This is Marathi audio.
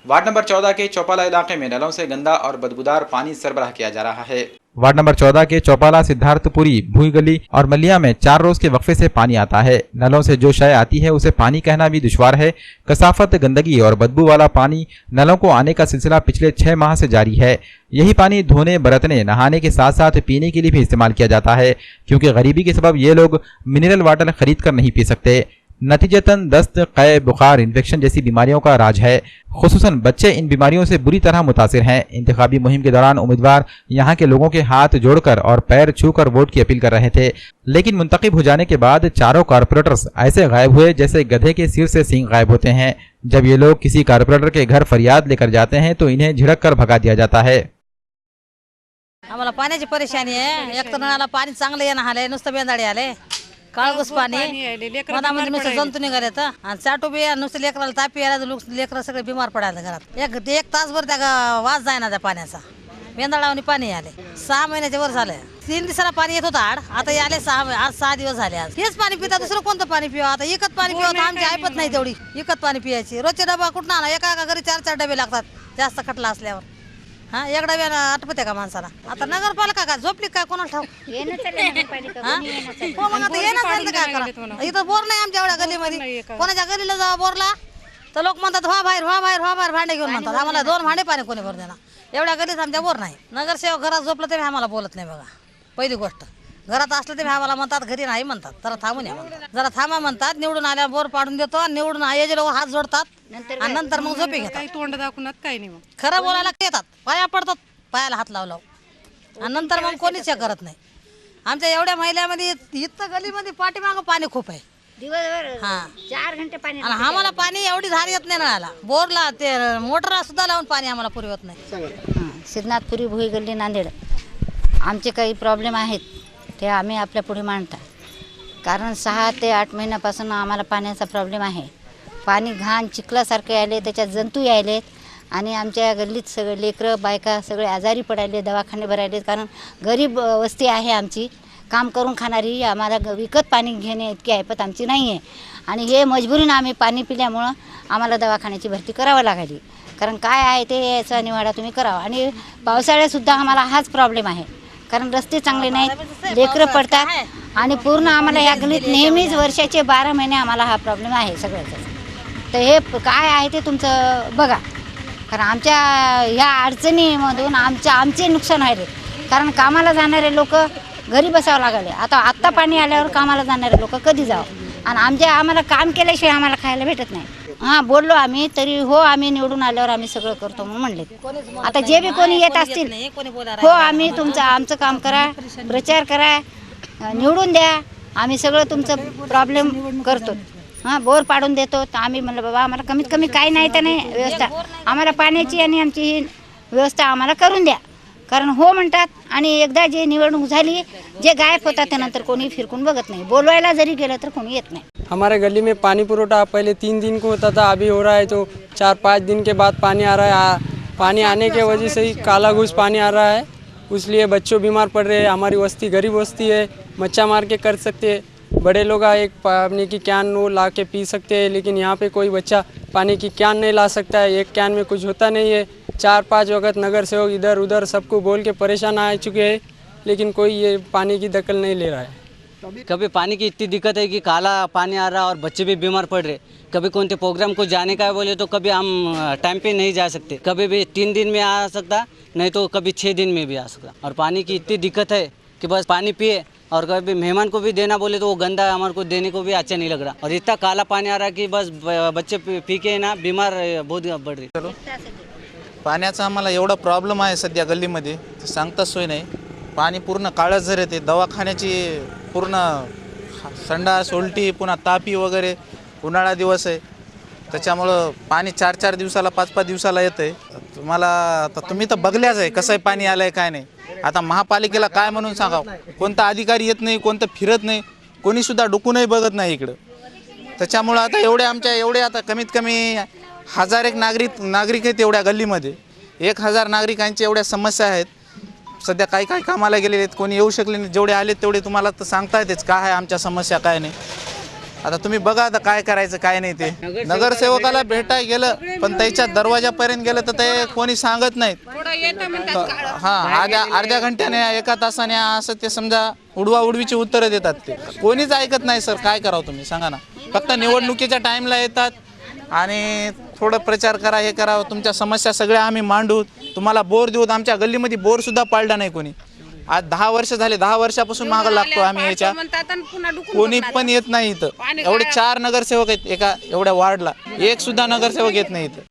वार्ड नंबर 14 के चौपाला इलाके में नलों से गंदा और बदबूदार पानी सरबराह किया जा रहा है। वार्ड नंबर 14 के चौपाला, सिद्धार्थपुरी, भूई गली और मलिया में 4 रोज के वक्फे से पानी आता है। नलों से जो शय आती है उसे पानी कहना भी दुश्वार है। कसाफत, गंदगी और बदबू वाला पानी नलों को आने का सिलसिला पिछले 6 माह से जारी है। यही पानी धोने, बरतने, नहाने के साथ साथ पीने के लिए भी इस्तेमाल किया जाता है, क्योंकि गरीबी के सबब ये लोग मिनरल वाटर खरीद कर नहीं पी सकते। नतीजतन दस्त, क़य, बुखार, इन्फेक्शन जैसी बीमारियों का राज है। खुसूसन बच्चे इन बीमारियों से बुरी तरह मुतासिर हैं। इंतखाबी मुहिम के दौरान उम्मीदवार यहाँ के लोगों के हाथ जोड़कर और पैर छूकर वोट की अपील कर रहे थे, लेकिन मुंतखब हो जाने के बाद चारों कारपोरेटर्स ऐसे गायब हुए जैसे गधे के सिर से सींग गायब होते हैं। जब ये लोग किसी कारपोरेटर के घर फरियाद लेकर जाते हैं तो इन्हें झिड़क कर भगा दिया जाता है। आम्हाला पाण्याची परेशानी आहे। एक तर नळाला पाणी चांगलं येणं आलंय, नुसतं बेंदाडे आले, काळगुस पाणी मधामध्ये नुसतं जंतू निघाले तर आणि चाटू बी नुसतं लेकराला तापी यायला, लेकरं सगळे बिमार पडायला घरात। एक तासभर त्या वास जायना त्या पाण्याचा, बेंदाडावणी पाणी आले। 6 महिन्याच्या वर झालं। 3 दिवसाला पाणी येत होतं आड, आता आले 6 दिवस झाले। आज हेच पाणी पिता, दुसरं कोणतं पाणी पिवा? आता इकत पाणी पिवा तर आमची ऐपत नाही तेवढी इकत पाणी पियाची। रोजचे डबा कुठं आणा? एका घरी 4-4 डबे लागतात जास्त खटला असल्यावर। हा, एक डब्यानं आटपते का माणसाला? आता नगरपालिका का झोपली काय, कोणाला ठाऊ? हो, मग आता येणं चाललं काय करा? इथं बोर नाही आमच्या एवढ्या गलीमध्ये। कोणाच्या गलीला जावा बोरला तर लोक म्हणतात व्हा बाहेर, व्हा बाहेर, व्हा बाहेर, भांडे घेऊन म्हणतात। आम्हाला 2 भांडे पाणी कोणी भर देणार? एवढ्या गलीत आमच्या बोर नाही। नगरसेवक घरात झोपलं तरी आम्हाला बोलत नाही बघा। पहिली गोष्ट, घरात असलं तरी आम्हाला म्हणतात घरी नाही म्हणतात, जरा थांबून या म्हणतात, जरा थांबा म्हणतात। निवडून आल्यावर बोर पाडून देतो, निवडून याचे लोक हात जोडतात आणि नंतर मग झोपी घेतात। तोंड दाखवणार काही नाही, मग खरं बोलायला येतात, पाया पडतात, पायाला हात लावलाव आणि नंतर मग कोणीच हे करत नाही। आमच्या एवढ्या महिन्यामध्ये इथं गलीमध्ये पाठीमागं पाणी खूप आहे दिवसभर। हा, 4 घंटे पाणी आणि आम्हाला पाणी एवढी धार येत नाही नळाला, बोरला ते मोटर सुद्धा लावून पाणी आम्हाला पुरवत नाही। सिद्धनाथपुरी, भुई गल्ली, नांदेड आमचे काही प्रॉब्लेम आहेत ते आम्ही आपल्या पुढे मांडता। कारण 6 ते 8 महिन्यापासून आम्हाला पाण्याचा प्रॉब्लेम आहे। पाणी घाण चिखलासारखे आले, त्याच्यात जंतू यायलेत आणि आमच्या गल्लीत सगळे लेकरं बायका सगळे आजारी पडायले, दवाखाने भरायलेत। कारण गरीब वस्ती आहे आमची, काम करून खाणारी। आम्हाला विकत पाणी घेणे इतकी ऐपत आमची नाही आहे आणि हे मजबुरीनं आम्ही पाणी पिल्यामुळं आम्हाला दवाखान्याची भरती करावं लागली। कारण काय आहे ते याचा निवाडा तुम्ही करावा। आणि पावसाळ्यातसुद्धा आम्हाला हाच प्रॉब्लेम आहे, कारण रस्ते चांगले नाहीत, लेकरं पडतात आणि पूर्ण आम्हाला या गल्लीत नेहमीच वर्षाचे 12 महिने आम्हाला हा प्रॉब्लेम आहे सगळ्याचा। तर हे काय आहे ते तुमचं बघा, कारण आमच्या ह्या अडचणीमधून आमचे नुकसान व्हायले। कारण कामाला जाणारे लोक घरी बसावं लागले, आत्ता पाणी आल्यावर कामाला जाणारे लोक कधी जावं? आणि आम्हाला काम केल्याशिवाय आम्हाला खायला भेटत नाही। हां, बोललो आम्ही तरी हो, आम्ही निवडून आल्यावर आम्ही सगळं करतो म्हणून म्हणले। आता जे बी कोणी येत असतील, हो आम्ही आमचं काम करा, प्रचार करा, निवडून द्या, आम्ही सगळं तुमचं प्रॉब्लेम करतो। हां, बोर पाडून देतो। तर आम्ही म्हणलं बाबा आम्हाला कमीत कमी काही नाही तर नाही व्यवस्था, आम्हाला पाण्याची आणि आमची ही व्यवस्था आम्हाला करून द्या। कारण हो म्हणतात आणि एकदा जे निवडणूक झाली, जे गायब होतात त्यानंतर कोणी फिरकून बघत नाही, बोलवायला जरी गेलं तर कोणी येत नहीं। हमारे गली में पानी पुरोठा पहले 3 दिन को होता था, अभी हो रहा है तो 4-5 दिन के बाद पानी आ रहा है। पानी आने के वजह से ही काला घुस पानी आ रहा है, इसलिए बच्चों बीमार पड़ रहे हैं। हमारी वस्ती गरीब वस्ती है, मच्छा मार के कर सकते हैं, बड़े लोग एक पानी की कैन वो ला के पी सकते हैं, लेकिन यहाँ पे कोई बच्चा पानी की कैन नहीं ला सकता है। एक कैन में कुछ होता नहीं है। 4-5 वक्त नगर सेवक इधर उधर सबको बोल के परेशान आ चुके हैं, लेकिन कोई ये पानी की दखल नहीं ले रहा है। कभी पानी की इतनी दिक्कत है कि काला पानी आ रहा और बच्चे भी बीमार पड़ रहे। कभी कौन प्रोग्राम को जाने का है बोले तो कभी हम टाइम पे नहीं जा सकते, कभी भी 3 दिन में आ सकता, नहीं तो कभी 6 दिन में भी आ सकता। और पानी की इतनी दिक्कत है कि बस पानी पिए, और कभी मेहमान को भी देना बोले तो वो गंदा है, हमारे को देने को भी अच्छा नहीं लग रहा। और इतना काला पानी आ रहा है कि बस बच्चे पी के ना बीमार बहुत बढ़ रहे। पाण्याचा आम्हाला एवढा प्रॉब्लेम आहे सध्या गल्लीमध्ये, सांगता सोय नाही। पाणी पूर्ण काळं जर येते, दवाखान्याची पूर्ण संडास, उलटी, पुन्हा तापी वगैरे, उन्हाळा दिवस आहे त्याच्यामुळं पाणी 4-4 दिवसाला 5-5 दिवसाला येतं आहे। तुम्हाला आता तुम्ही तर बघल्याच आहे कसं आहे पाणी आलं आहे काय नाही। आता महापालिकेला काय म्हणून सांगावं, कोणता अधिकारी येत नाही, कोणतं फिरत नाही, कोणीसुद्धा डुकूनही बघत नाही इकडं। त्याच्यामुळं आता एवढे आता कमीत कमी 1000 नागरिक आहेत एवढ्या गल्लीमध्ये, 1000 नागरिकांच्या एवढ्या समस्या आहेत। सध्या काही कामाला गेलेले आहेत, कोणी येऊ शकले नाही, जेवढे आले तेवढे तुम्हाला तर सांगता येतेच काय आहे आमच्या समस्या काय नाही। आता तुम्ही बघा आता काय करायचं काय नाही ते. नगरसेवकाला भेटाय गेलं पण त्याच्या दरवाजापर्यंत गेलं तर ते कोणी सांगत नाहीत. हा अर्ध्या घंट्याने एका तासाने असं ते समजा उडवा उडवीची उत्तरं देतात. ते कोणीच ऐकत नाही सर. काय करावं तुम्ही सांगा ना. फक्त निवडणुकीच्या टाइमला येतात आणि थोडं प्रचार करा हे करा तुमच्या समस्या सगळ्या आम्ही मांडू तुम्हाला बोर देऊ. आमच्या गल्लीमध्ये बोर सुद्धा पाडला नाही कोणी. आज 10 वर्ष झाले 10 वर्षापासून मागं लागतो आम्ही याच्या. कोणी पण येत नाही इथं. एवढे 4 नगरसेवक आहेत एका एवढ्या वार्डला. एक सुद्धा नगरसेवक येत नाही इथं.